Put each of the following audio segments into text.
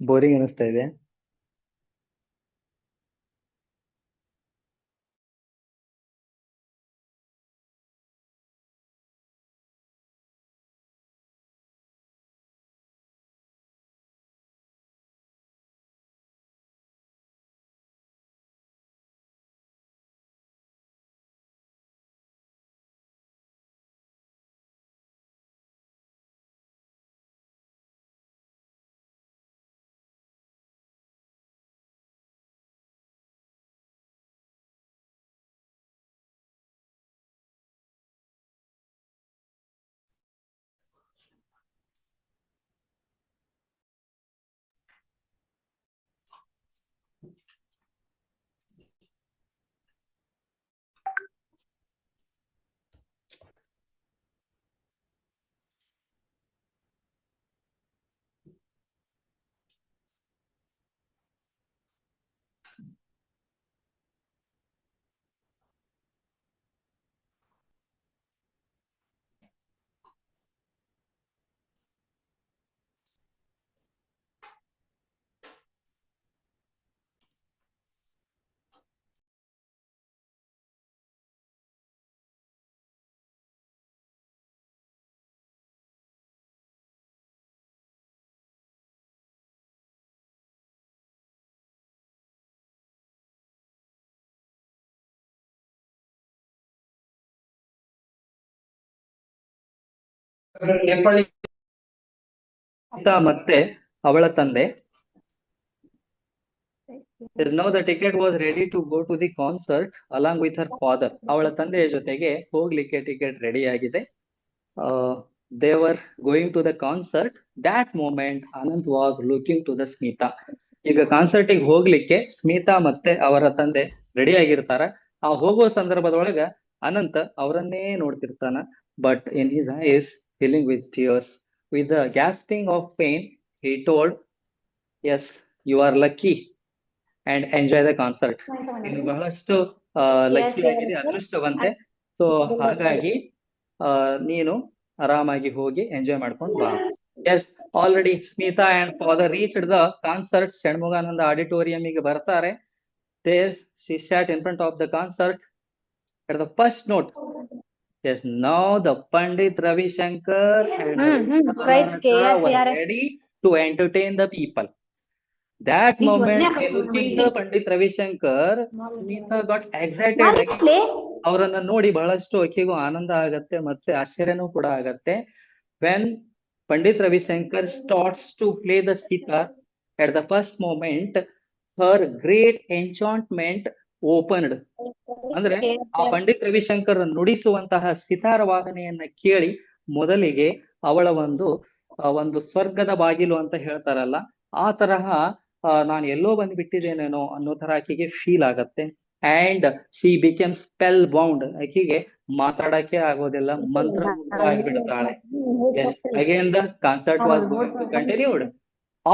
Boring ಅನಿಸ್ತಾ ಇದೆ. ಮತ್ತೆ ಅವಳ ತಂದೆ now the ticket was ready to go to the concert along with her father. ಅವಳ ತಂದೆಯ ಜೊತೆಗೆ ಹೋಗ್ಲಿಕ್ಕೆ ಟಿಕೆಟ್ ರೆಡಿ ಆಗಿದೆ. They were going to the concert. That moment Anant was looking to the Smita. ಈಗ ಕಾನ್ಸರ್ಟಿಗೆ ಹೋಗ್ಲಿಕ್ಕೆ ಸ್ಮಿತಾ ಮತ್ತೆ ಅವರ ತಂದೆ ರೆಡಿ ಆಗಿರ್ತಾರ. ಆ ಹೋಗೋ ಸಂದರ್ಭದೊಳಗ ಅನಂತ್ ಅವರನ್ನೇ ನೋಡ್ತಿರ್ತಾನ. But in his eyes filling with tears, with the gasping of pain, he told, yes, you are lucky and enjoy the concert. ನೀನು ಬಹಳಷ್ಟು ಲಕ್ಕಿ ಆಗಿದೆ, ಅದೃಷ್ಟವಂತೆ. ಸೊ ಹಾಗಾಗಿ ನೀನು ಆರಾಮಾಗಿ ಹೋಗಿ ಎಂಜಾಯ್ ಮಾಡ್ಕೊಂಡು ಬಾ. Yes, already Smita and father reached the concert. Shanmukhananda ಆಡಿಟೋರಿಯಂಗೆ ಬರ್ತಾರೆ. She sat in front of the concert at the first note. Yes, now the Pandit Ravi Shankar and were ready to entertain the people. That moment, looking the Pandit Ravi Shankar, Smita got excited. ಅವರನ್ನ ನೋಡಿ ಬಹಳಷ್ಟು ಆಕೆಗೂ ಆನಂದ ಆಗತ್ತೆ, ಮತ್ತೆ ಆಶ್ಚರ್ಯನೂ ಕೂಡ ಆಗತ್ತೆ. When Pandit Ravi Shankar starts to play the sitar, at the first moment, her great enchantment opened. ಅಂದ್ರೆ ಆ ಪಂಡಿತ್ ರವಿಶಂಕರ್ ನುಡಿಸುವಂತಹ ಸಿತಾರ ವಾದನೆಯನ್ನ ಕೇಳಿ ಮೊದಲಿಗೆ ಅವಳ ಒಂದು ಸ್ವರ್ಗದ ಬಾಗಿಲು ಅಂತ ಹೇಳ್ತಾರಲ್ಲ, ಆ ತರಹ ನಾನು ಎಲ್ಲೋ ಬಂದ್ಬಿಟ್ಟಿದ್ದೇನೇನೋ ಅನ್ನೋ ತರ ಆಕೆಗೆ ಫೀಲ್ ಆಗತ್ತೆ. And she became spellbound. ಆಕೆಗೆ ಮಾತಾಡಕ್ಕೆ ಆಗೋದಿಲ್ಲ, ಮಂತ್ರ ಆಗಿಬಿಡ್ತಾಳೆ. Again the concert was going to continued.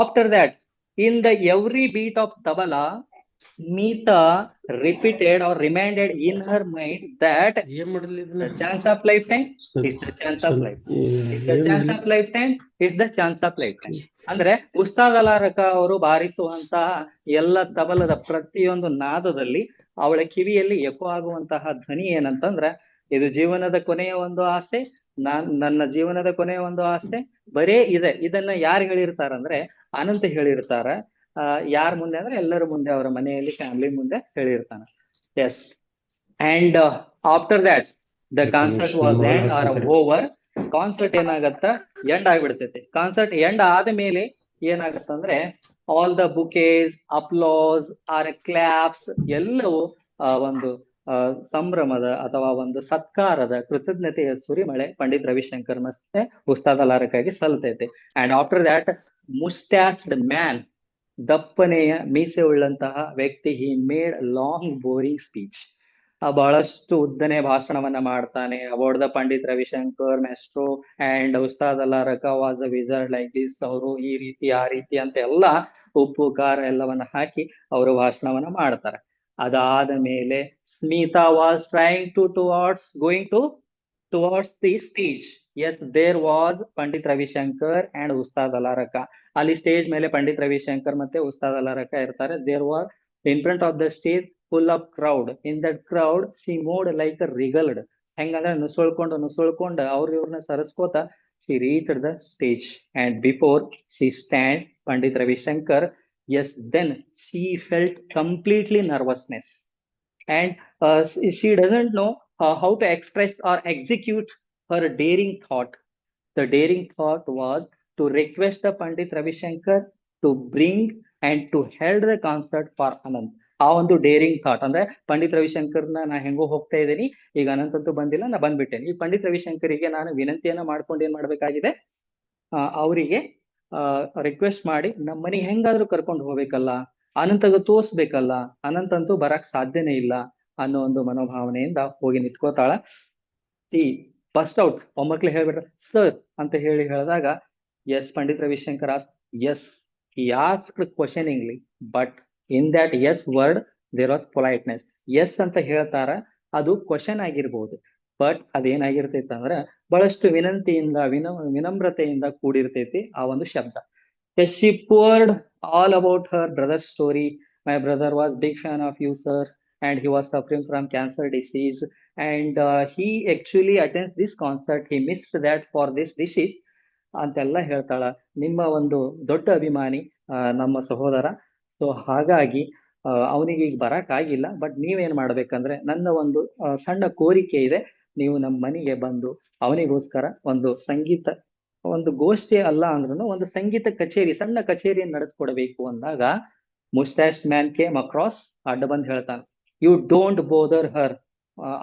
After that, in the every beat of tabla, Smita repeated or reminded in her mind that the chance of lifetime is the chance of life. Is the chance of lifetime is the chance of lifetime. ಅಂದ್ರೆ ಉಸ್ತಾದ್ ಅಲಾರಕ ಅವರು ಬಾರಿಸುವಂತಹ ಎಲ್ಲ ತಬಲದ ಪ್ರತಿಯೊಂದು ನಾದದಲ್ಲಿ ಅವಳ ಕಿವಿಯಲ್ಲಿ eco ಆಗುವಂತಹ ಧ್ವನಿ ಏನಂತಂದ್ರ, ಇದು ಜೀವನದ ಕೊನೆಯ ಒಂದು ಆಸೆ, ನನ್ನ ಜೀವನದ ಕೊನೆಯ ಒಂದು ಆಸೆ ಬರೇ ಇದೆ. ಇದನ್ನ ಯಾರು ಹೇಳಿರ್ತಾರಂದ್ರೆ ಅನಂತ ಹೇಳಿರ್ತಾರ. ಯಾರ ಮುಂದೆ ಅಂದ್ರೆ ಎಲ್ಲರ ಮುಂದೆ, ಅವರ ಮನೆಯಲ್ಲಿ ಫ್ಯಾಮಿಲಿ ಮುಂದೆ ಹೇಳಿರ್ತಾನ. Yes, and after that the concert was end or over. Concert ಏನಾಗತ್ತ, ಎಂಡ್ ಆಗ್ಬಿಡ್ತೈತಿ. ಕಾನ್ಸರ್ಟ್ ಎಂಡ್ ಆದ್ಮೇಲೆ ಏನಾಗತ್ತಂದ್ರೆ all the bouquets, applause or claps ಎಲ್ಲವೂ ಒಂದು ಸಂಭ್ರಮದ ಅಥವಾ ಒಂದು ಸತ್ಕಾರದ ಕೃತಜ್ಞತೆಯ ಸುರಿಮಳೆ ಪಂಡಿತ್ ರವಿಶಂಕರ್ ಮತ್ತೆ ಉಸ್ತಾದ್ ಅಲಾರಕ್ಕಾಗಿ ಸಲ್ತೈತೆ. And after that moustached man, ದಪ್ಪನೆಯ ಮೀಸೆ ಉಳ್ಳಂತಹ ವ್ಯಕ್ತಿ, he made long boring speech. ಬಹಳಷ್ಟು ಉದ್ದನೆ ಭಾಷಣವನ್ನ ಮಾಡ್ತಾನೆ about the Pandit Ravi Shankar maestro and Ustad Alla Rakha was a wizard like this. ಅವರು ಈ ರೀತಿ ಆ ರೀತಿ ಅಂತ ಎಲ್ಲ ಉಪ್ಪು ಖಾರ ಎಲ್ಲವನ್ನ ಹಾಕಿ ಅವರು ಭಾಷಣವನ್ನ ಮಾಡ್ತಾರೆ. ಅದಾದ ಮೇಲೆ Smita was trying to towards the stage. Yes, there was Pandit Ravishankar and Ustad Alla Rakha. ಅಲ್ಲಿ ಸ್ಟೇಜ್ ಮೇಲೆ ಪಂಡಿತ್ ರವಿಶಂಕರ್ ಮತ್ತೆ ಉಸ್ತಾದ್ ಅಲ್ಲಾ ರಕ ಇರ್ತಾರೆ. There were in front of the stage full of crowd. In that crowd, she moved like a regaled. ಹೆಂಗಂದ್ರೆ ನುಸುಳ್ಕೊಂಡು ಇವ್ರನ್ನ ಸರಿಸ್ಕೋತ she reached the stage. And before she stand Pandit Ravi Shankar, yes, then she felt completely nervousness. And she doesn't know how to express or execute her daring thought. The daring thought was to request the Pandit Ravi Shankar to bring and to held the concert for Anant. ಆ ಒಂದು daring thought ಅಂದ್ರೆ ಪಂಡಿತ್ ರವಿಶಂಕರ್ನ ನಾ ಹೆಂಗೋ ಹೋಗ್ತಾ ಇದ್ದೀನಿ, ಈಗ ಅನಂತ್ ಅಂತೂ ಬಂದಿಲ್ಲ, ನಾ ಬಂದ್ಬಿಟ್ಟೇನೆ. ಈ ಪಂಡಿತ್ ರವಿಶಂಕರಿಗೆ ನಾನು ವಿನಂತಿಯನ್ನ ಮಾಡ್ಕೊಂಡು ಏನ್ ಮಾಡ್ಬೇಕಾಗಿದೆ, ಅವರಿಗೆ ರಿಕ್ವೆಸ್ಟ್ ಮಾಡಿ ನಮ್ಮ ಮನೆಗೆ ಹೆಂಗಾದ್ರೂ ಕರ್ಕೊಂಡು ಹೋಗ್ಬೇಕಲ್ಲ, ಅನಂತಗ ತೋರ್ಸ್ಬೇಕಲ್ಲ, ಅನಂತ್ ಅಂತೂ ಬರಕ್ ಸಾಧ್ಯನೇ ಇಲ್ಲ ಅನ್ನೋ ಒಂದು ಮನೋಭಾವನೆಯಿಂದ ಹೋಗಿ ನಿಂತ್ಕೋತಾಳ. ಈ ಫಸ್ಟ್ ಔಟ್ ಒಮ್ಮಕ್ಲೆ ಹೇಳ್ಬಿಟ್ರೆ ಸರ್ ಅಂತ ಹೇಳಿದಾಗ, yes Pandit Ravishankar yes he asked questioningly, but in that yes word there was politeness. Yes ಅಂತ ಹೇಳ್ತಾರ, ಅದು ಕ್ವಶನ್ ಆಗಿರ್ಬೋದು, ಬಟ್ ಅದೇನಾಗಿರ್ತೈತಿ ಅಂದ್ರ ಬಹಳಷ್ಟು ವಿನಂತಿಯಿಂದ ವಿನಮ್ರತೆಯಿಂದ ಕೂಡಿರ್ತೈತಿ ಆ ಒಂದು ಶಬ್ದ. Yes, she poured all about her brother's story. My brother was big fan of you, sir, and he was suffering from cancer disease. And he actually attends this concert. He missed that for this disease. ಅಂತೆಲ್ಲ ಹೇಳ್ತಾಳ. ನಿಮ್ಮ ಒಂದು ದೊಡ್ಡ ಅಭಿಮಾನಿ ನಮ್ಮ ಸಹೋದರ. So ಹಾಗಾಗಿ ಅವನಿಗೆ ಈಗ ಬರಕ್ ಆಗಿಲ್ಲ, ಬಟ್ ನೀವೇನ್ ಮಾಡ್ಬೇಕಂದ್ರೆ ನನ್ನ ಒಂದು ಸಣ್ಣ ಕೋರಿಕೆ ಇದೆ, ನೀವು ನಮ್ಮ ಮನೆಗೆ ಬಂದು ಅವನಿಗೋಸ್ಕರ ಒಂದು ಗೋಷ್ಠಿ ಅಲ್ಲ ಅಂದ್ರೂ ಒಂದು ಸಂಗೀತ ಕಚೇರಿ, ಸಣ್ಣ ಕಚೇರಿಯನ್ನು ನಡೆಸ್ಕೊಡ್ಬೇಕು ಅಂದಾಗ ಮುಸ್ಟಾಶ್ ಮ್ಯಾನ್ ಕೇಮ್ ಅಕ್ರಾಸ್, ಅಡ್ಡ ಬಂದ್ ಹೇಳ್ತಾನೆ, you don't bother her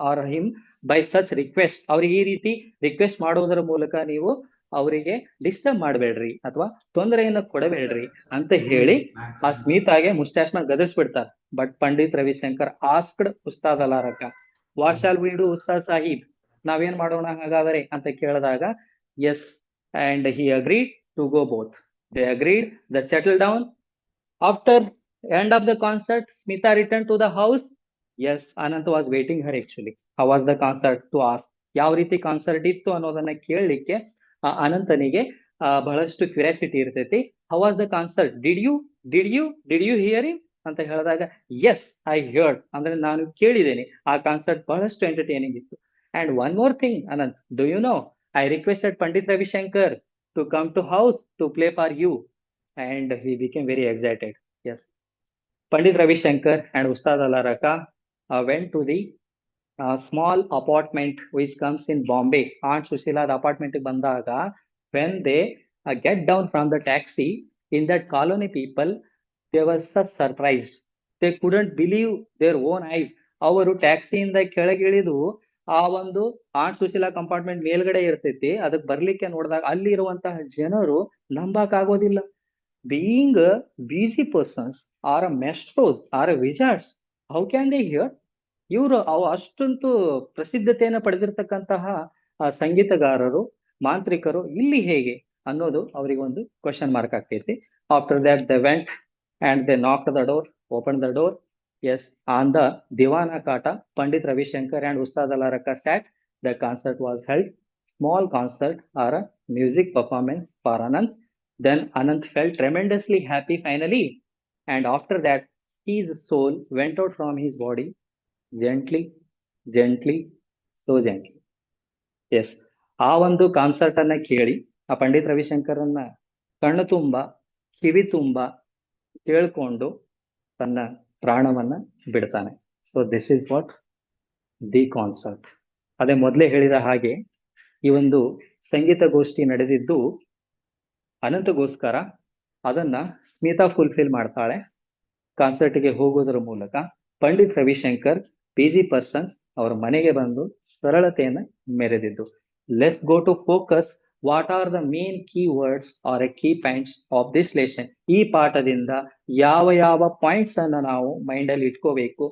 or him by such request. ಅವ್ರಿಗೆ ಈ ರೀತಿ ರಿಕ್ವೆಸ್ಟ್ ಮಾಡೋದರ ಮೂಲಕ ನೀವು ಅವರಿಗೆ ಡಿಸ್ಟರ್ಬ್ ಮಾಡಬೇಡ್ರಿ ಅಥವಾ ತೊಂದರೆಯನ್ನ ಕೊಡಬೇಡ್ರಿ ಅಂತ ಹೇಳಿ ಆ ಸ್ಮಿತಾಗೆ ಮುಸ್ಟಾಶ್ನ ಗದರ್ಸ್ಬಿಡ್ತಾರೆ. But Pandit Ravi Shankar asked Ustad Alla Rakha, what shall we do Ustad Sahib, ನಾವೇನ್ ಮಾಡೋಣ ಹಾಗಾದರೆ ಅಂತ ಕೇಳಿದಾಗ, yes, and he agreed to go both. They agreed, they settled down. After end of the concert, Smita returned to the house. Yes, Anant was waiting her actually. How was the concert to ask. ಯಾವ ರೀತಿ concert ಇತ್ತು ಅನ್ನೋದನ್ನ ಕೇಳಲಿಕ್ಕೆ ಅನಂತನಿಗೆ ಬಹಳಷ್ಟು curiosity ಇರ್ತೈತಿ. How was the concert, did you hear him ಅಂತ ಹೇಳಿದಾಗ, S I heard, ಅಂದ್ರೆ ನಾನು ಕೇಳಿದ್ದೇನೆ, ಆ ಕಾನ್ಸರ್ಟ್ ಬಹಳಷ್ಟು ಎಂಟರ್ಟೈನಿಂಗ್ ಇತ್ತು. And one more thing Anant, do you know, I requested Pandit Ravi Shankar to come to house to play for you. And he became very excited. Yes. Pandit Ravi Shankar and Ustad Alla Raka went to the small apartment which comes in Bombay. Aunt Sushila apartment bandaga, when they get down from the taxi, in that colony people, they were such surprised. They couldn't believe their own eyes. ಅವರು ಟ್ಯಾಕ್ಸಿಯಿಂದ ಕೆಳಗಿಳಿದು ಆ ಒಂದು ant Sushila compartment ಮೇಲ್ಗಡೆ ಇರ್ತೈತಿ, ಅದಕ್ಕೆ ಬರ್ಲಿಕ್ಕೆ ನೋಡಿದಾಗ ಅಲ್ಲಿ ಇರುವಂತಹ ಜನರು ನಂಬಕ್ ಆಗೋದಿಲ್ಲ. Being busy persons or maestros or wizards, how can they hear, ಇವರು ಅಷ್ಟಂತೂ ಪ್ರಸಿದ್ಧತೆಯನ್ನು ಪಡೆದಿರ್ತಕ್ಕಂತಹ ಸಂಗೀತಗಾರರು, ಮಾಂತ್ರಿಕರು ಇಲ್ಲಿ ಹೇಗೆ ಅನ್ನೋದು ಅವರಿಗೆ ಒಂದು ಕ್ವಶನ್ ಮಾರ್ಕ್ ಆಗ್ತೈತಿ. After that they went and they knocked the door, open the door. Yes, on the Divana Kata, Pandit Ravi Shankar and Ustad Alla Raka sat. The concert was held. Small concert or a music performance for Anant. Then Anant felt tremendously happy finally. And after that, his soul went out from his body gently, so gently. Yes, ಆ ಒಂದು concert ಅನ್ನ ಕೇಳಿ ಆ ಪಂಡಿತ್ ರವಿಶಂಕರನ್ನ ಕಣ್ಣು ತುಂಬ ಕಿವಿ ತುಂಬ ಕೇಳ್ಕೊಂಡು ತನ್ನ ಪ್ರಾಣವನ್ನ ಬಿಡ್ತಾನೆ. So this is what the concert. ಅದೇ ಮೊದಲೇ ಹೇಳಿದ ಹಾಗೆ ಈ ಒಂದು ಸಂಗೀತ ಗೋಷ್ಠಿ ನಡೆದಿದ್ದು ಅನಂತಗೋಸ್ಕರ. ಅದನ್ನ ಸ್ಮಿತಾ ಫುಲ್ಫಿಲ್ ಮಾಡ್ತಾಳೆ ಕಾನ್ಸರ್ಟ್ಗೆ ಹೋಗೋದ್ರ ಮೂಲಕ. ಪಂಡಿತ್ ರವಿಶಂಕರ್ ಬಿಜಿ ಪರ್ಸನ್ಸ್ ಅವರ ಮನೆಗೆ ಬಂದು ಸರಳತೆಯನ್ನ ಮೆರೆದಿದ್ದು. Let's go to focus what are the main key words or a key points of this lesson. ಈ ಪಾಠದಿಂದ ಯಾವ ಯಾವ ಪಾಯಿಂಟ್ಸ್ ಅನ್ನ ನಾವು ಮೈಂಡ್ ಅಲ್ಲಿ ಇಟ್ಕೋಬೇಕು,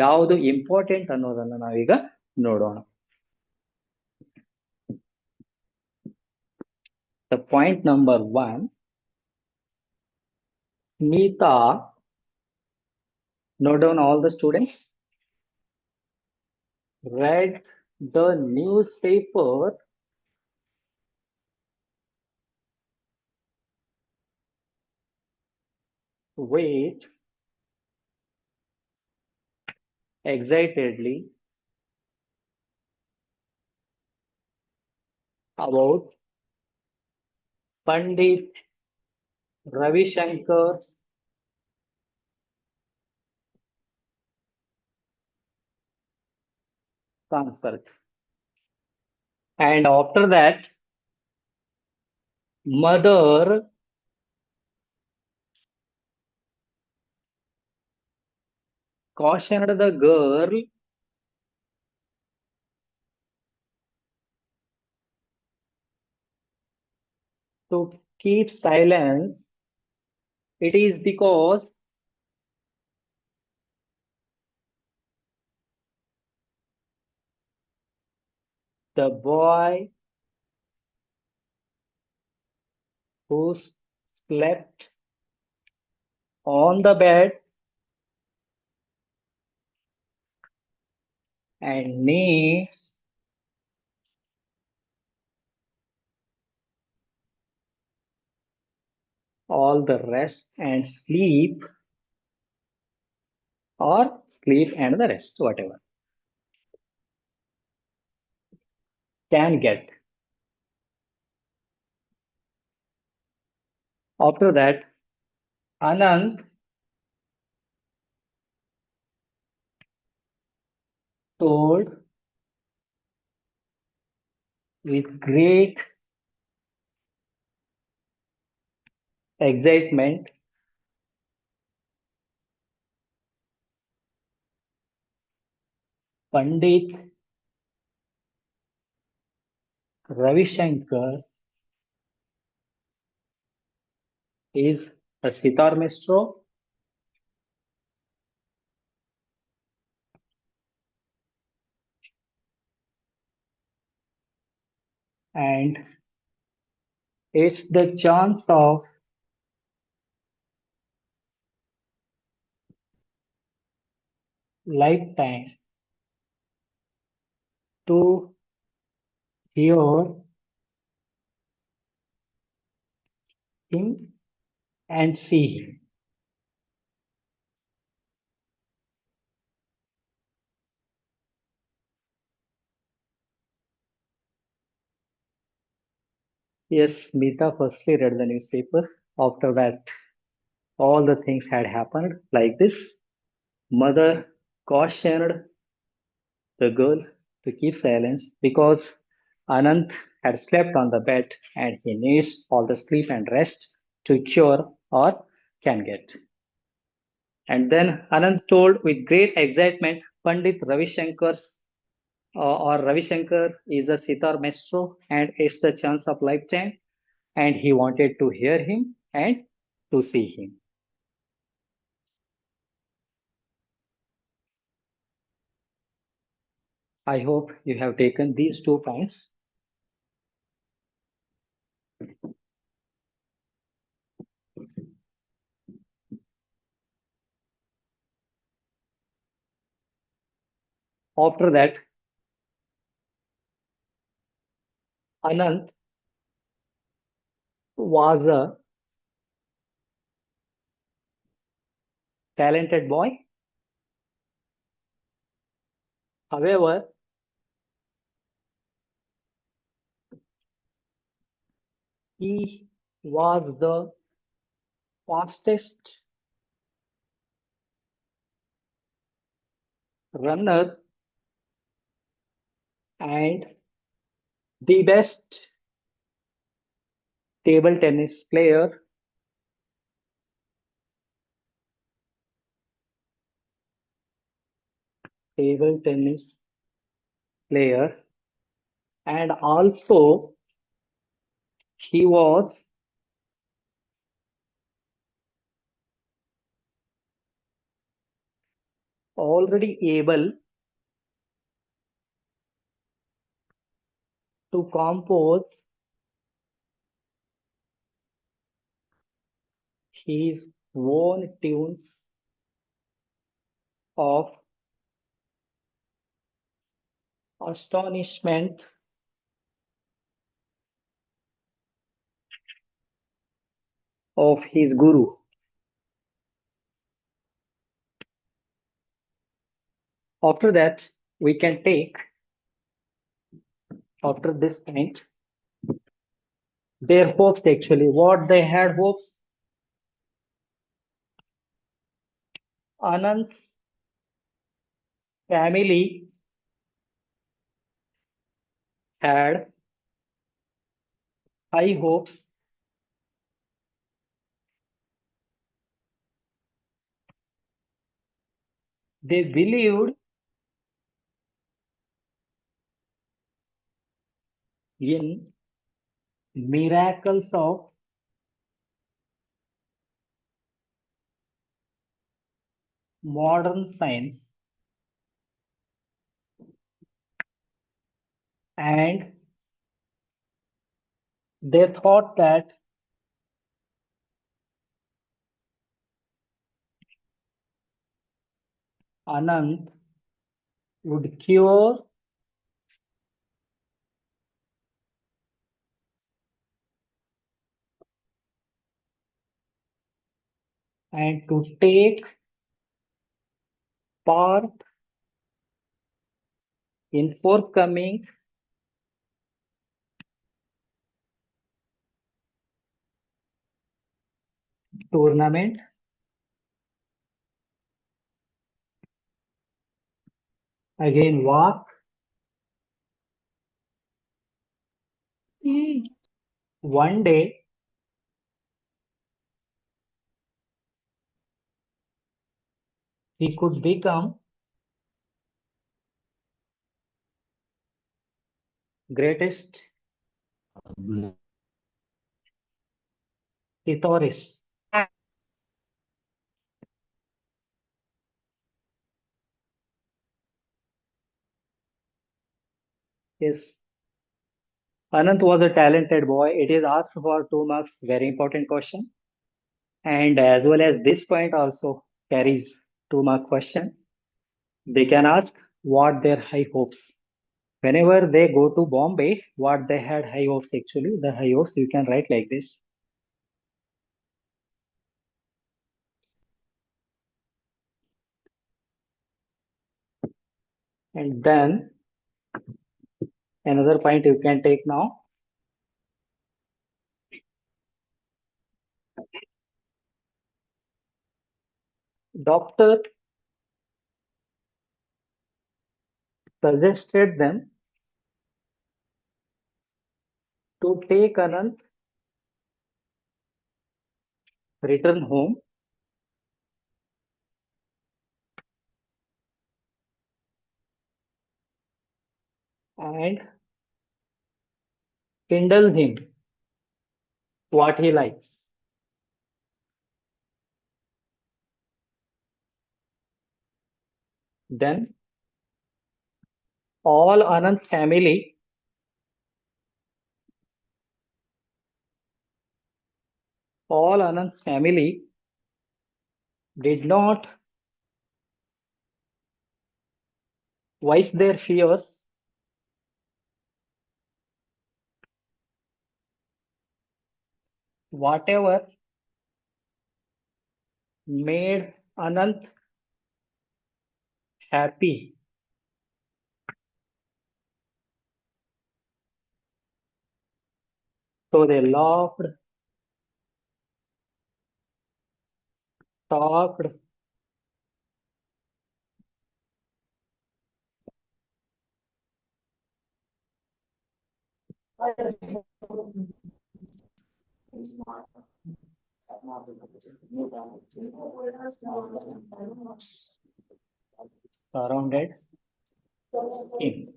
ಯಾವುದು ಇಂಪಾರ್ಟೆಂಟ್ ಅನ್ನೋದನ್ನ ನಾವೀಗ ನೋಡೋಣ. The point number 1, Smita, note down all the students, read the newspaper with excitedly about Pandit Ravi Shankar concert. And after that, mother cautioned the girl to keep silence. It is because the boy who slept on the bed and needs all the rest and sleep, or sleep and the rest, whatever, can get. After that, Anand told with great excitement Pandit Ravi Shankar is a sitar maestro and it's the chance of lifetime to hear him and see him. Yes, Meeta firstly read the newspaper. After that, all the things had happened like this. Mother cautioned the girl to keep silence because Anant had slept on the bed and he needs all the sleep and rest to cure or can get. And then Anant told with great excitement Pandit Ravi Shankar or Ravi Shankar is a sitar maestro and it's the chance of lifetime and he wanted to hear him and to see him. I hope you have taken these 2 points. After that, Anant was a talented boy. However, he was the fastest runner and the best table tennis player table tennis player and also he was already able to compose his own tunes of astonishment of his guru. After that, we can take, after this point, their hopes actually. What they had hopes? Anand's family had high hopes. They believed in miracles of modern science, and they thought that Anand would cure and to take part in forthcoming tournament. Again, walk. One day, he could become greatest Tithoris. Yes, Anant was a talented boy. It is asked for 2 marks, very important question. And as well as this point also carries 2 mark question. They can ask what their high hopes. Whenever they go to Bombay, what they had high hopes actually. The high hopes you can write like this. And then another point you can take now. Doctor suggested them to take Anant, return home, and kindle him what he likes. Then all Anand's family all Anand's family did not voice their fears. Whatever made Anant happy. So they laughed, talked, surrounded him.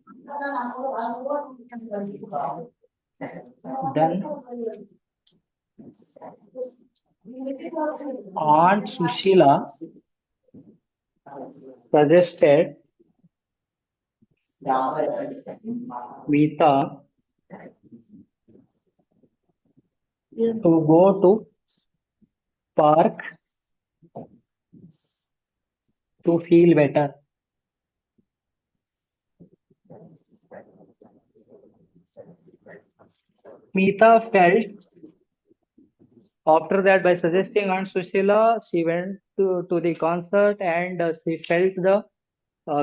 Then Aunt Sushila suggested Meeta to go to park to feel better. Meeta felt after that, by suggesting Aunt Sushila, she went to the concert and she felt the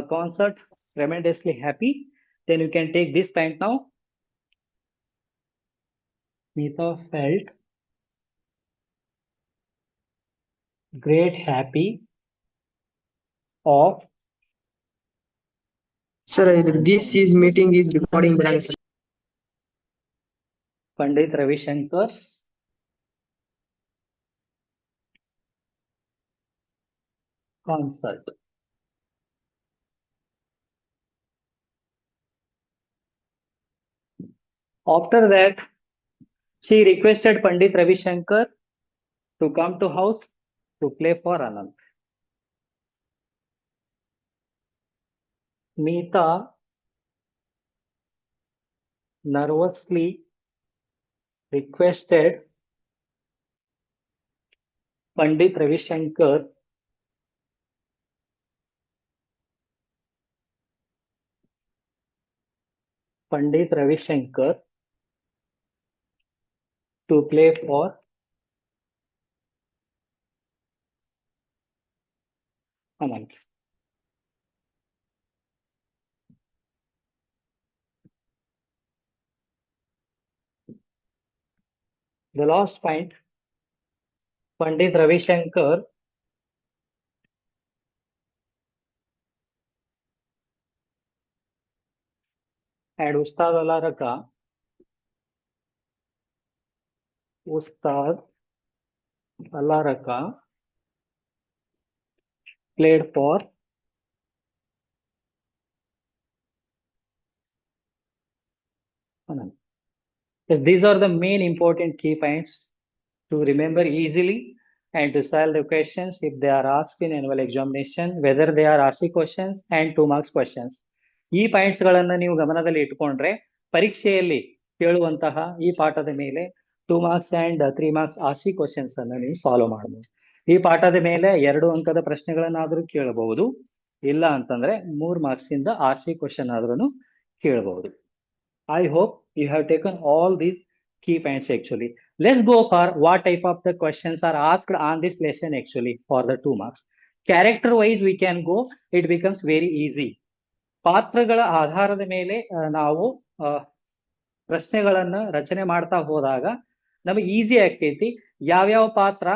concert tremendously happy. Then you can take this point now. Meeta felt great happy of Sir, this is meeting is recording. Pandit Ravi Shankar's concert. After that, she requested Pandit Ravi Shankar to come to house to play for Anand. Meeta nervously requested Pandit Ravi Shankar to play for Anand. The last point, Pandit Ravi Shankar and Ustad Allah Raka played for Anand. Yes, these are the main important key points to remember easily and to solve the questions if they are asked in annual examination, whether they are RC questions and 2 marks questions. ಈ points ಗಳನ್ನ ನೀವು ಗಮನದಲ್ಲಿ ಇಟ್ಟುಕೊಂಡ್ರೆ ಪರೀಕ್ಷೆಯಲ್ಲಿ ಕೇಳುವಂತಹ ಈ ಪಾಠದ ಮೇಲೆ 2 marks and 3 marks RC questions ಅನ್ನು ನೀವು ಸಾಲ್ವ್ ಮಾಡಬಹುದು. ಈ ಪಾಠದ ಮೇಲೆ 2 ಅಂಕದ ಪ್ರಶ್ನೆಗಳನ್ನಾದ್ರೂ ಕೇಳಬಹುದು, ಇಲ್ಲ ಅಂತಂದ್ರೆ 3 ಮಾರ್ಕ್ಸ್ ಇಂದ RC ಕ್ವಶನ್ ಆದ್ರೂ ಕೇಳಬಹುದು. I hope you have taken all these key points actually. Let's go for what type of the questions are asked on this lesson actually for the 2 marks. Character wise we can go, it becomes very easy. ಪಾತ್ರಗಳ ಆಧಾರದ ಮೇಲೆ ನಾವು ಪ್ರಶ್ನೆಗಳನ್ನ ರಚನೆ ಮಾಡ್ತಾ ಹೋದಾಗ ನಮಗೆ easy ಆಗ್ತೈತಿ ಯಾವ್ಯಾವ ಪಾತ್ರ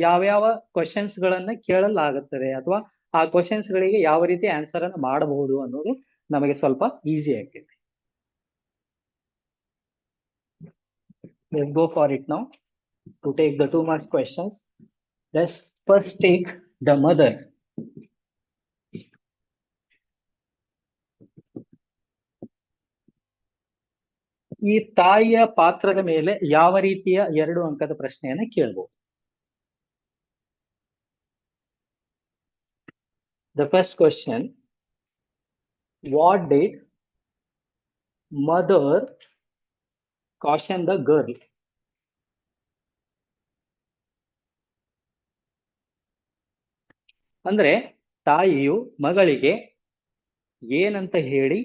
ಯಾವ್ಯಾವ ಕ್ವಶನ್ಸ್ ಗಳನ್ನ ಕೇಳಲಾಗುತ್ತದೆ ಅಥವಾ ಆ ಕ್ವಶನ್ಸ್ ಗಳಿಗೆ ಯಾವ ರೀತಿ ಆನ್ಸರ್ ಅನ್ನು ಮಾಡಬಹುದು ಅನ್ನೋದು ನಮಗೆ ಸ್ವಲ್ಪ ಈಸಿ ಆಗ್ತೈತಿ. Let's go for it now. To take the 2 marks questions, let's first take the mother. ಈ ತಾಯಿಯ ಪಾತ್ರದ ಮೇಲೆ ಯಾವ ರೀತಿಯ 2 ಅಂಕದ ಪ್ರಶ್ನೆಯನ್ನ ಕೇಳಬಹುದು. The first question, what did mother caution the girl? ಅಂದ್ರೆ ತಾಯಿಯು ಮಗಳಿಗೆ ಏನಂತ ಹೇಳಿ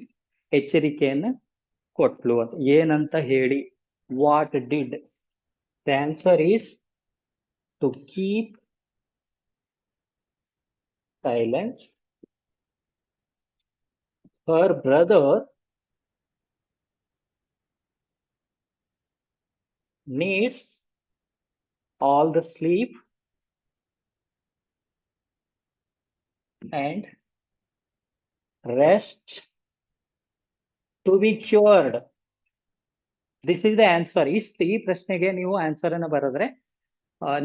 ಎಚ್ಚರಿಕೆಯನ್ನ ಕೊಟ್ಲು ಅಂತ. ಏನಂತ ಹೇಳಿ, what did. The answer is to keep silence. Her brother needs all the sleep and rest to be cured. This is the answer. ಇಷ್ಟು ಈ ಪ್ರಶ್ನೆಗೆ ನೀವು ಆನ್ಸರ್ ಅನ್ನ ಬರೆದ್ರೆ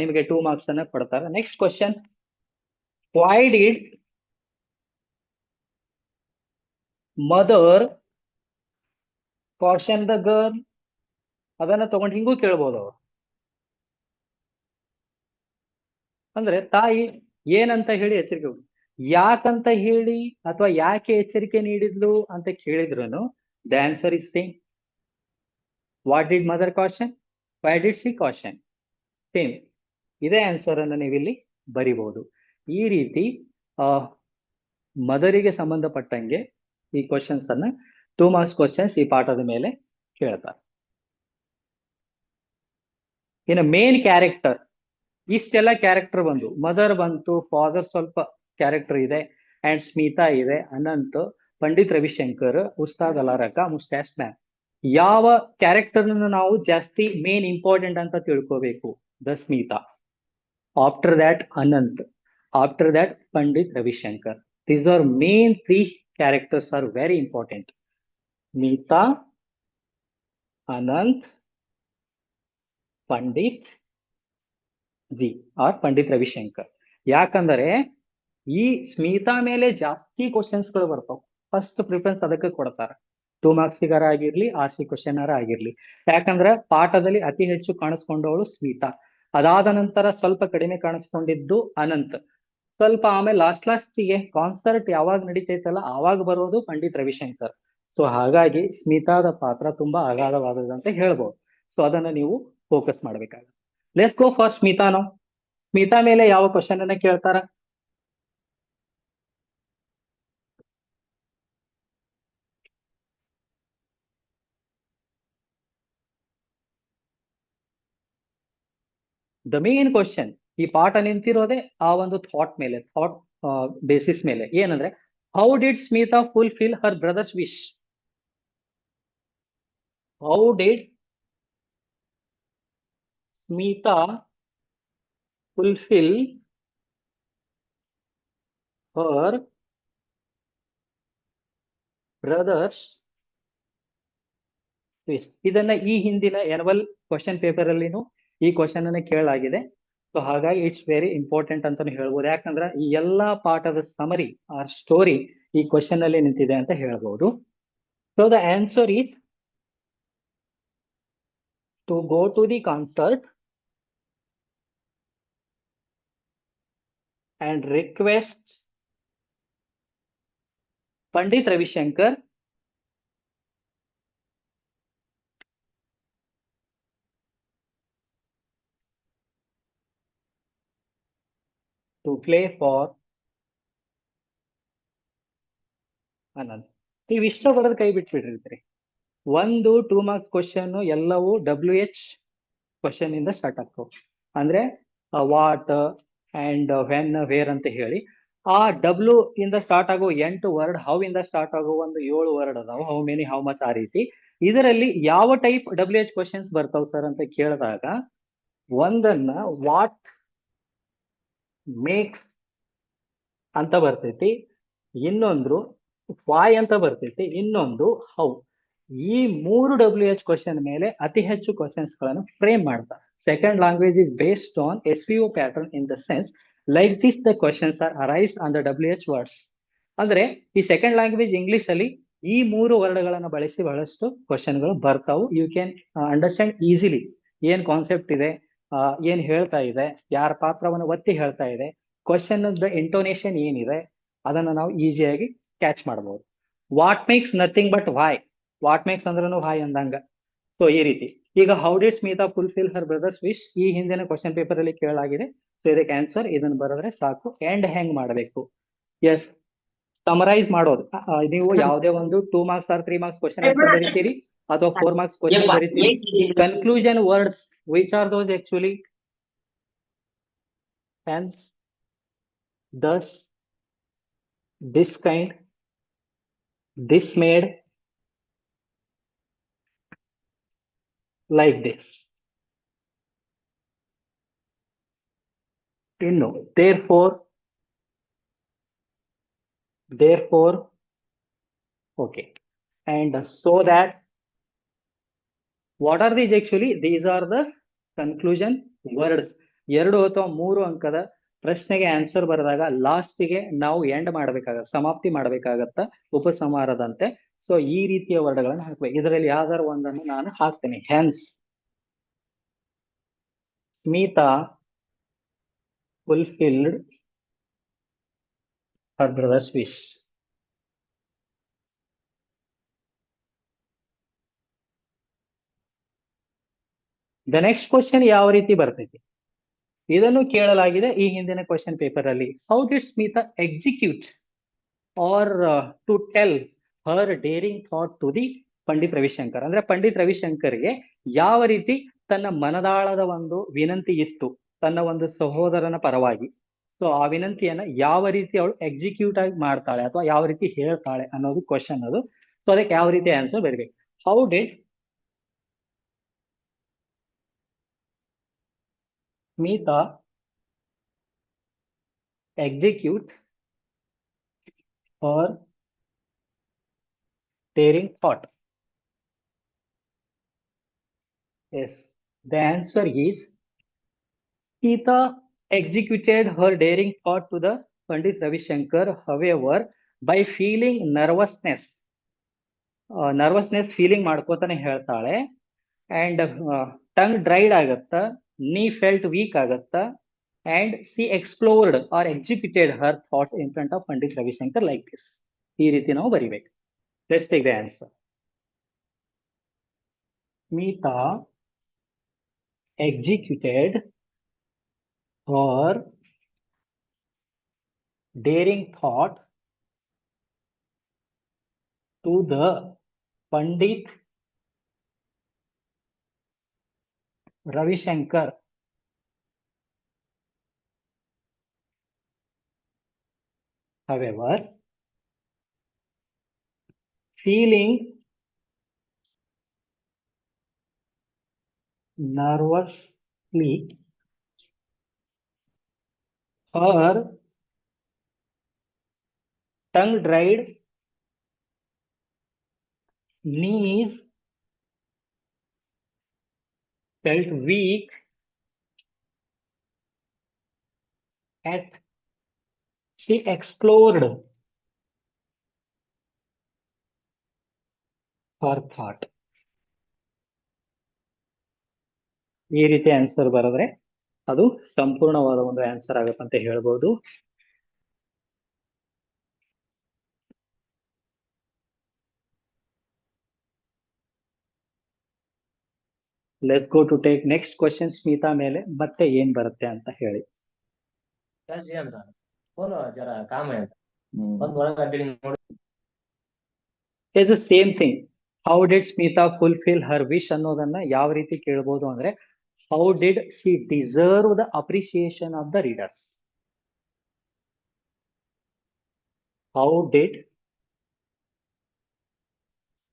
ನಿಮಗೆ 2 ಮಾರ್ಕ್ಸ್ ಅನ್ನ ಕೊಡ್ತಾರೆ. Next question, why did mother caution the girl? ಅದನ್ನ ತಗೊಂಡು ಹಿಂಗೂ ಕೇಳ್ಬೋದು ಅವ್ರು. ಅಂದ್ರೆ ತಾಯಿ ಏನಂತ ಹೇಳಿ ಎಚ್ಚರಿಕೆ ಯಾಕಂತ ಹೇಳಿ ಅಥವಾ ಯಾಕೆ ಎಚ್ಚರಿಕೆ ನೀಡಿದ್ಲು ಅಂತ ಕೇಳಿದ್ರು the answer is same. What did mother caution, why did C caution, same. ಇದೇ ಆನ್ಸರ್ ಅನ್ನು ನೀವಿಲ್ಲಿ ಬರಿಬಹುದು. ಈ ರೀತಿ ಮದರಿಗೆ ಸಂಬಂಧಪಟ್ಟಂಗೆ ಈ ಕ್ವಶನ್ಸ್ ಅನ್ನ 2 ಮಾರ್ಕ್ಸ್ ಕ್ವಶನ್ಸ್ ಈ ಪಾಠದ ಮೇಲೆ ಕೇಳ್ತಾರೆ. ಇನ್ನು ಮೇನ್ ಕ್ಯಾರೆಕ್ಟರ್, ಇಷ್ಟೆಲ್ಲ ಕ್ಯಾರೆಕ್ಟರ್ ಬಂದು ಮದರ್ ಬಂತು, ಫಾದರ್ ಸ್ವಲ್ಪ ಕ್ಯಾರೆಕ್ಟರ್ ಇದೆ, ಅಂಡ್ ಸ್ಮಿತಾ ಇದೆ, ಅನಂತ್, ಪಂಡಿತ್ ರವಿಶಂಕರ್, ಉಸ್ತಾದ್ ಅಲಾರಕ, ಮುಸ್ತಾಸ್ ಮ್ಯಾಮ್. ಯಾವ ಕ್ಯಾರೆಕ್ಟರ್ ನಾವು ಜಾಸ್ತಿ ಮೇನ್ ಇಂಪಾರ್ಟೆಂಟ್ ಅಂತ ತಿಳ್ಕೋಬೇಕು? The Smita. After that Anant, after that Pandit Ravishankar. These are main 3 characters are very important. Meeta, Anant, Pandit ji or Pandit Ravishankar. ಯಾಕಂದರೆ ಈ ಸ್ಮಿತಾ ಮೇಲೆ ಜಾಸ್ತಿ ಕ್ವಶನ್ಸ್ಗಳು ಬರ್ತಾವ. ಫಸ್ಟ್ ಪ್ರಿಫರೆನ್ಸ್ ಅದಕ್ಕೆ ಕೊಡ್ತಾರೆ. 2 ಮಾರ್ಕ್ಸಿಗಾರ ಆಗಿರ್ಲಿ, RC ಕ್ವಶನ್ ಆಗಿರ್ಲಿ. ಯಾಕಂದ್ರೆ ಪಾಠದಲ್ಲಿ ಅತಿ ಹೆಚ್ಚು ಕಾಣಿಸ್ಕೊಂಡವಳು ಸ್ಮಿತಾ. ಅದಾದ ನಂತರ ಸ್ವಲ್ಪ ಕಡಿಮೆ ಕಾಣಿಸ್ಕೊಂಡಿದ್ದು ಅನಂತ್. ಸ್ವಲ್ಪ ಆಮೇಲೆ ಲಾಸ್ಟಿಗೆ ಕಾನ್ಸರ್ಟ್ ಯಾವಾಗ ನಡೀತೈತಲ್ಲ ಆವಾಗ ಬರೋದು ಪಂಡಿತ್ ರವಿಶಂಕರ್. ಸೊ ಹಾಗಾಗಿ ಸ್ಮಿತಾದ ಪಾತ್ರ ತುಂಬಾ ಅಗಾಧವಾದದಂತ ಹೇಳ್ಬೋದು. ಸೊ ಅದನ್ನ ನೀವು ಫೋಕಸ್ ಮಾಡ್ಬೇಕಾಗುತ್ತೆ. ಲೆಟ್ಸ್ ಗೋ ಫಾರ್ ಸ್ಮಿತಾ ನಾವು. ಸ್ಮಿತಾ ಮೇಲೆ ಯಾವ ಕ್ವಶನ್ ಅನ್ನ ಕೇಳ್ತಾರ? ದ ಮೇನ್ ಕ್ವಶನ್, ಈ ಪಾಠ ನಿಂತಿರೋದೇ ಆ ಒಂದು ಥಾಟ್ ಮೇಲೆ, ಥಾಟ್ ಬೇಸಿಸ್ ಮೇಲೆ. ಏನಂದ್ರೆ, how did Smita fulfil Har brothers wish? How did Smita fulfill her brother's wish? ಇದನ್ನ ಈ ಹಿಂದಿನ ಎನ್ಯುವಲ್ ಕ್ವಶನ್ ಪೇಪರ್ ಅಲ್ಲಿನೂ ಈ ಕ್ವಶನ್ ಅನ್ನ ಕೇಳಲಾಗಿದೆ. ಸೊ ಹಾಗಾಗಿ ಇಟ್ಸ್ ವೆರಿ ಇಂಪಾರ್ಟೆಂಟ್ ಅಂತಾನು ಹೇಳ್ಬೋದು. ಯಾಕಂದ್ರೆ ಈ ಎಲ್ಲಾ ಪಾಠದ ಸಮರಿ ಆರ್ ಸ್ಟೋರಿ ಈ ಕ್ವಶನ್ ಅಲ್ಲಿ ನಿಂತಿದೆ ಅಂತ ಹೇಳ್ಬೋದು. So the answer is to go to the concert and request Pandit Ravishankar to play for Anand. ನೀವು ಇಷ್ಟ ಬರೋದು ಕೈ ಬಿಟ್ಬಿಟ್ಟಿರ್ತೀರಿ. 1 2 ಮಾರ್ಕ್ಸ್ ಕ್ವಶನ್ ಎಲ್ಲವೂ WH ಕ್ವಶನ್ ಇಂದ ಸ್ಟಾರ್ಟ್ ಆಗ್ತವೆ. ಅಂದ್ರೆ ವಾಟ್ ಅಂಡ್ ವೆನ್, ವೇರ್ ಅಂತ ಹೇಳಿ ಆ ಡಬ್ಲ್ಯೂ ಇಂದ ಸ್ಟಾರ್ಟ್ ಆಗೋ 8 ವರ್ಡ್, ಹೌ ಇಂದ ಸ್ಟಾರ್ಟ್ ಆಗೋ ಒಂದು 7 ವರ್ಡ್ ಅದಾವ. ಹೌ ಮೆನಿ, ಹೌ ಮಚ್, ಆ ರೀತಿ. ಇದರಲ್ಲಿ ಯಾವ ಟೈಪ್ WH ಕ್ವಶನ್ಸ್ ಬರ್ತಾವ ಸರ್ ಅಂತ ಕೇಳಿದಾಗ ಒಂದನ್ನ ವಾಟ್ ಮೇಕ್ಸ್ ಅಂತ ಬರ್ತೈತಿ, ಇನ್ನೊಂದು ವೈ ಅಂತ ಬರ್ತೈತಿ, ಇನ್ನೊಂದು ಹೌ. ಈ 3 WH ಕ್ವಶನ್ ಮೇಲೆ ಅತಿ ಹೆಚ್ಚು ಕ್ವಶನ್ಸ್ ಗಳನ್ನು ಫ್ರೇಮ್ ಮಾಡ್ತಾರೆ. Second language is based on SVO pattern in the sense like this the questions are arised on the WH words. ಅಂದ್ರೆ ಈ ಸೆಕೆಂಡ್ ಲ್ಯಾಂಗ್ವೇಜ್ ಇಂಗ್ಲಿಷ್ ಅಲ್ಲಿ ಈ 3 ವರ್ಡ್ಗಳನ್ನು ಬಳಸಿ ಬಹಳಷ್ಟು ಕ್ವಶನ್ಗಳು ಬರ್ತಾವು. ಯು ಕ್ಯಾನ್ ಅಂಡರ್ಸ್ಟ್ಯಾಂಡ್ ಈಸಿಲಿ ಏನ್ ಕಾನ್ಸೆಪ್ಟ್ ಇದೆ, ಏನ್ ಹೇಳ್ತಾ ಇದೆ, ಯಾರ ಪಾತ್ರವನ್ನು ಒತ್ತಿ ಹೇಳ್ತಾ ಇದೆ, ಕ್ವಶನ್ ಇಂಟೋನೇಷನ್ ಏನಿದೆ, ಅದನ್ನ ನಾವು ಈಸಿಯಾಗಿ ಕ್ಯಾಚ್ ಮಾಡಬಹುದು. What makes nothing but why. What makes ಅಂದ್ರೂ ವೈ ಅಂದಂಗ. ಸೊ ಈ ರೀತಿ. ಈಗ how did Smita fulfil Har brothers wish ಈ ಹಿಂದಿನ ಕ್ವಶನ್ ಪೇಪರ್ ಅಲ್ಲಿ ಕೇಳಲಾಗಿದೆ. ಸೊ ಇದಕ್ಕೆ ಆನ್ಸರ್ ಇದನ್ನ ಬರೆದ್ರೆ ಸಾಕು. ಎಂಡ್ ಹೆಂಗ್ ಮಾಡಬೇಕು? ಎಸ್, ಸಮರೈಸ್ ಮಾಡೋದು. ನೀವು ಯಾವುದೇ ಒಂದು 2 marks or 3 marks question answer ಬರೀತೀರಿ ಅಥವಾ 4 ಮಾರ್ಕ್ಸ್ ಕ್ವಶನ್ ಬರೀತೀರಿ. Conclusion words which are those actually? hence, thus, this kind, this made, like this. ಇನ್ನು therefore, okay, and so that. What are these actually? These are the conclusion words. 2 ಅಥವಾ 3 ಅಂಕದ ಪ್ರಶ್ನೆಗೆ answer ಬರೆದಾಗ ಲಾಸ್ಟಿಗೆ ನಾವು end ಮಾಡಬೇಕಾಗತ್ತೆ, ಸಮಾಪ್ತಿ ಮಾಡಬೇಕಾಗತ್ತ ಉಪಸಂಹಾರದಂತೆ. ಸೊ ಈ ರೀತಿಯ ವರ್ಡ್ಗಳನ್ನು ಹಾಕ್ಬೇಕು. ಇದರಲ್ಲಿ ಯಾವ್ದಾರು ಒಂದನ್ನು ನಾನು ಹಾಕ್ತೇನೆ. Hence, Smita fulfilled her brother's wish. The next question ಯಾವ ರೀತಿ ಬರ್ತೈತಿ ಇದನ್ನು ಕೇಳಲಾಗಿದೆ ಈ ಹಿಂದಿನ ಕ್ವಶನ್ ಪೇಪರ್ ಅಲ್ಲಿ. How did Smita execute or to tell her daring thought to the Pandit Ravishankar? ಅಂದ್ರೆ ಪಂಡಿತ್ ರವಿಶಂಕರ್ಗೆ ಯಾವ ರೀತಿ ತನ್ನ ಮನದಾಳದ ಒಂದು ವಿನಂತಿ ಇತ್ತು ತನ್ನ ಒಂದು ಸಹೋದರನ ಪರವಾಗಿ. ಸೊ ಆ ವಿನಂತಿಯನ್ನ ಯಾವ ರೀತಿ ಅವಳು ಎಕ್ಸಿಕ್ಯೂಟ್ ಆಗಿ ಮಾಡ್ತಾಳೆ ಅಥವಾ ಯಾವ ರೀತಿ ಹೇಳ್ತಾಳೆ ಅನ್ನೋದು ಕ್ವಶನ್ ಅದು. ಸೊ ಅದಕ್ಕೆ ಯಾವ ರೀತಿ ಆನ್ಸರ್ ಬರಬೇಕು. How did Smita execute her daring thought? Yes, the answer is Sita executed her daring thought to the Pandit Ravi Shankar, however, by feeling nervousness. Nervousness feeling ಮಾಡ್ಕೋತಾನೆ ಹೇಳ್ತಾಳೆ. And tongue dried ಆಗತ್ತ, knee felt weak ಆಗತ್ತ, and she explored or executed her thoughts in front of Pandit Ravi Shankar like this. ಈ ರೀತಿ ನಾವು ಬರಿಬೇಕು. Let's take the answer. Smita executed her daring thought to the Pandit Ravi Shankar, however, feeling nervously, her tongue dried, knees felt weak, and she explored her thought. ಈ ರೀತಿ answer ಬರೆದ್ರೆ ಅದು ಸಂಪೂರ್ಣವಾದ ಒಂದು ಆನ್ಸರ್ ಆಗುತ್ತಂತ ಹೇಳ್ಬೋದು. Let's go to take next question. Smita ಮೇಲೆ ಮತ್ತೆ ಏನ್ ಬರುತ್ತೆ ಅಂತ ಹೇಳಿ. Is the same thing. How did Smita fulfil her wish ಅನ್ನೋದನ್ನ ಯಾವ ರೀತಿ ಕೇಳಬಹುದು ಅಂದ್ರೆ how did she deserve the appreciation of the readers? How did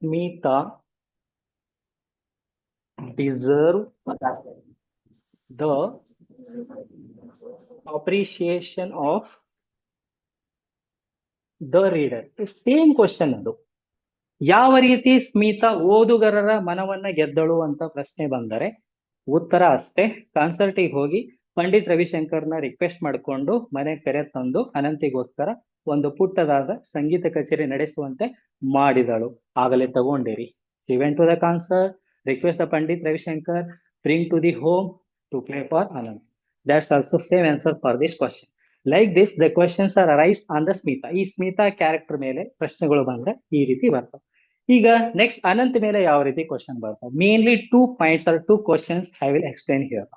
Smita deserve the appreciation of the reader? Same question ಅದು. ಯಾವ ರೀತಿ ಸ್ಮಿತಾ ಓದುಗರರ ಮನವನ್ನ ಗೆದ್ದಳು ಅಂತ ಪ್ರಶ್ನೆ ಬಂದರೆ ಉತ್ತರ ಅಷ್ಟೇ. ಕಾನ್ಸರ್ಟಿಗೆ ಹೋಗಿ ಪಂಡಿತ್ ರವಿಶಂಕರ್ನ ರಿಕ್ವೆಸ್ಟ್ ಮಾಡಿಕೊಂಡು ಮನೆಗೆ ಕರೆ ತಂದು ಅನಂತಿಗೋಸ್ಕರ ಒಂದು ಪುಟ್ಟದಾದ ಸಂಗೀತ ಕಚೇರಿ ನಡೆಸುವಂತೆ ಮಾಡಿದಳು. ಆಗಲೇ ತಗೊಂಡಿರಿ. She went to the concert, request the Pandit Ravi Shankar, bring to the home to play for Anand. That's also same answer for this question. Like this, the questions are arise on the Smita. ಈ Smita character ಮೇಲೆ ಪ್ರಶ್ನೆಗಳು ಬಂದ್ರೆ ಈ ರೀತಿ ಬರ್ತವೆ. ಈಗ next Ananth ಮೇಲೆ ಯಾವ ರೀತಿ ಕ್ವಶನ್ ಬರ್ತವೆ? Mainly 2 points or 2 questions I will explain here.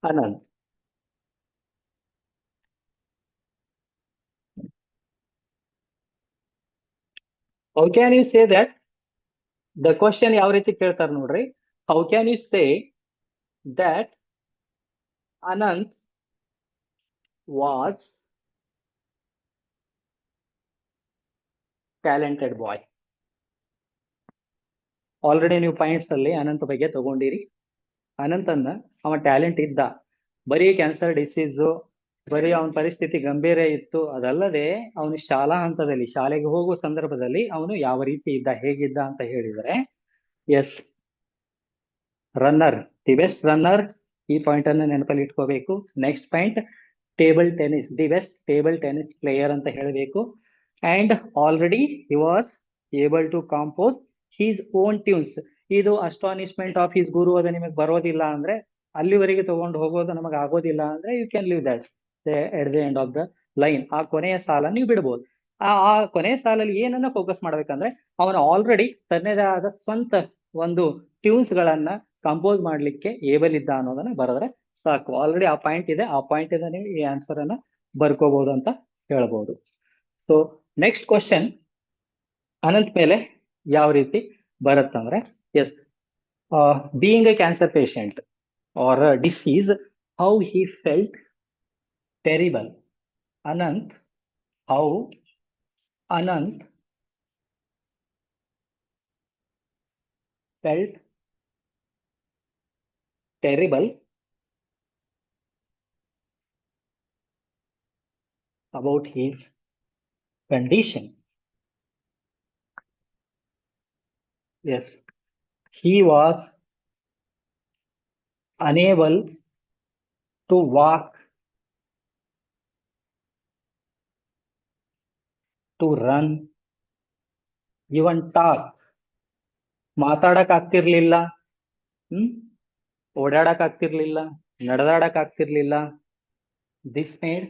Anand, how can you say that? The question ಯಾವ ರೀತಿ ಕೇಳ್ತಾರೆ ನೋಡ್ರಿ. How can you say that Anand was talented boy? Already ನೀವು ಪಾಯಿಂಟ್ಸ್ ಅಲ್ಲಿ ಅನಂತ್ ಬಗ್ಗೆ ತಗೊಂಡಿರಿ. ಅನಂತನ್ನ ಅವ ಟ್ಯಾಲೆಂಟ್ ಇದ್ದ, ಬರೀ ಕ್ಯಾನ್ಸರ್ ಡಿಸೀಸು, ಬರೀ ಅವನ ಪರಿಸ್ಥಿತಿ ಗಂಭೀರ ಇತ್ತು. ಅದಲ್ಲದೆ ಅವನು ಶಾಲಾ ಹಂತದಲ್ಲಿ ಶಾಲೆಗೆ ಹೋಗುವ ಸಂದರ್ಭದಲ್ಲಿ ಅವನು ಯಾವ ರೀತಿ ಇದ್ದ, ಹೇಗಿದ್ದ ಅಂತ ಹೇಳಿದರೆ, yes, runner, the best runner, ಈ ಪಾಯಿಂಟ್ ಅನ್ನು ನೆನಪಲ್ಲಿ ಇಟ್ಕೋಬೇಕು. Next point table tennis, the best table tennis player ಅಂತ ಹೇಳಬೇಕು. And already he was able to compose his own tunes. ಇದು ಅಸ್ಟಾನಿಶ್ಮೆಂಟ್ ಆಫ್ ಹಿಸ್ ಗುರು ಅದು ನಿಮಗೆ ಬರೋದಿಲ್ಲ ಅಂದ್ರೆ, ಅಲ್ಲಿವರೆಗೆ ತಗೊಂಡು ಹೋಗೋದು ನಮಗೆ ಆಗೋದಿಲ್ಲ ಅಂದ್ರೆ, you can leave that at the end of the line. ಆ ಕೊನೆಯ ಸಾಲ ನೀವು ಬಿಡಬಹುದು. ಆ ಕೊನೆಯ ಸಾಲಲ್ಲಿ ಏನನ್ನ ಫೋಕಸ್ ಮಾಡ್ಬೇಕಂದ್ರೆ, ಅವನು ಆಲ್ರೆಡಿ ತನ್ನದೇ ಆದ ಸ್ವಂತ ಒಂದು ಟ್ಯೂನ್ಸ್ ಗಳನ್ನ ಕಂಪೋಸ್ ಮಾಡ್ಲಿಕ್ಕೆ ಏಬಲ್ ಇದ್ದ ಅನ್ನೋದನ್ನ ಬರೆದ್ರೆ ಸಾಕು. ಆಲ್ರೆಡಿ ಆ ಪಾಯಿಂಟ್ ಇದೆ, ಆ ಪಾಯಿಂಟ್ ಇಂದ ನೀವು ಈ ಆನ್ಸರ್ ಅನ್ನ ಬರ್ಕೋಬಹುದು ಅಂತ ಹೇಳ್ಬಹುದು. ಸೊ ನೆಕ್ಸ್ಟ್ ಕ್ವಶನ್ ಅನಂತ್ ಮೇಲೆ ಯಾವ ರೀತಿ ಬರುತ್ತಂದ್ರೆ, yes, being a cancer patient or disease, how he felt terrible. Anant, how Anant felt terrible about his condition. Yes, he was unable to walk, to run, even talk. ಮಾತಾಡಕ್ ಆಗ್ತಿರ್ಲಿಲ್ಲ, ಓಡಾಡಕ್ ಆಗ್ತಿರ್ಲಿಲ್ಲ, ನಡೆದಾಡಕ್ ಆಗ್ತಿರ್ಲಿಲ್ಲ. This made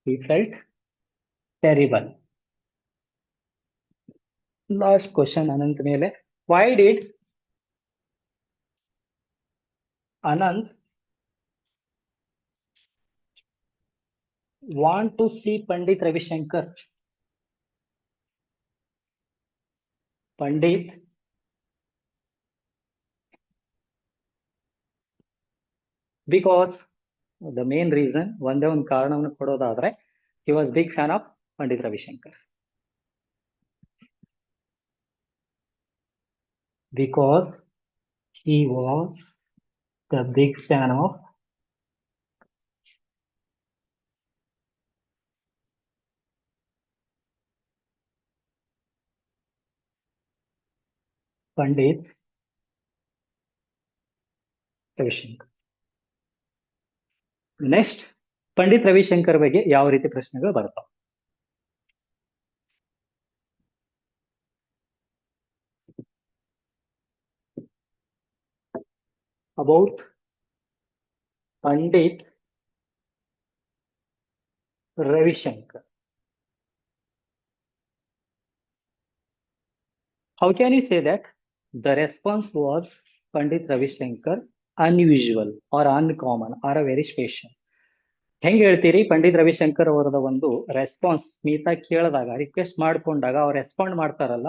he felt terrible. Last question Anant ಮೇಲೆ, why did Anant want to see Pandit Ravi Shankar? Pandit because the main reason, ಒಂದೇ ಒಂದು ಕಾರಣವನ್ನು ಕೊಡೋದಾದ್ರೆ, he was big fan of Pandit Ravi Shankar. Because he was the big fan of Pandit Ravi Shankar. Next, Pandit Ravishankar ಬಗ್ಗೆ ಯಾವ ರೀತಿ ಪ್ರಶ್ನೆಗಳು ಬರ್ತಾವ? About Pandit Ravi Shankar. How can you say that the response was Pandit Ravi Shankar unusual or uncommon or a very special? ಹೆಂಗ್ ಹೇಳ್ತೀರಿ ಪಂಡಿತ್ ರವಿಶಂಕರ್ ಅವರದ ಒಂದು response Smita ಕೇಳಿದಾಗ, request ಮಾಡ್ಕೊಂಡಾಗ ಅವ್ರು ರೆಸ್ಪಾಂಡ್ ಮಾಡ್ತಾರಲ್ಲ,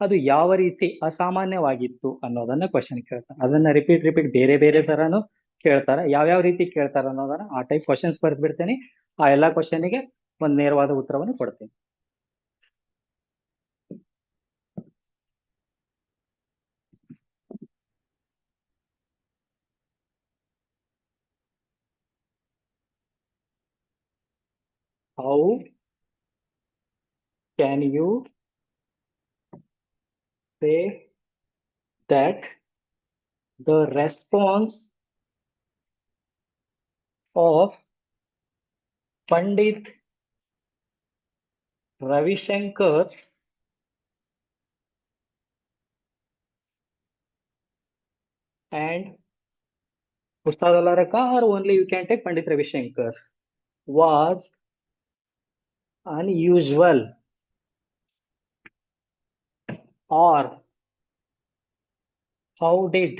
ಅದು ಯಾವ ರೀತಿ ಅಸಾಮಾನ್ಯವಾಗಿತ್ತು ಅನ್ನೋದನ್ನ ಕ್ವಶನ್ ಕೇಳ್ತಾರೆ. ಅದನ್ನ ರಿಪೀಟ್ ಬೇರೆ ಬೇರೆ ತರಾನು ಕೇಳ್ತಾರೆ. ಯಾವ್ಯಾವ ರೀತಿ ಕೇಳ್ತಾರೆ ಅನ್ನೋದನ್ನ ಆ ಟೈಪ್ ಕ್ವಶನ್ಸ್ ಬರ್ದ್ ಬಿಡ್ತೇನೆ. ಆ ಎಲ್ಲಾ ಕ್ವಶನ್ಗೆ ಒಂದು ನೇರವಾದ ಉತ್ತರವನ್ನು ಕೊಡ್ತೀನಿ. How can you say that the response of Pandit Ravi Shankar and Ustad Alaraka, or only you can take Pandit Ravi Shankar, was unusual or how did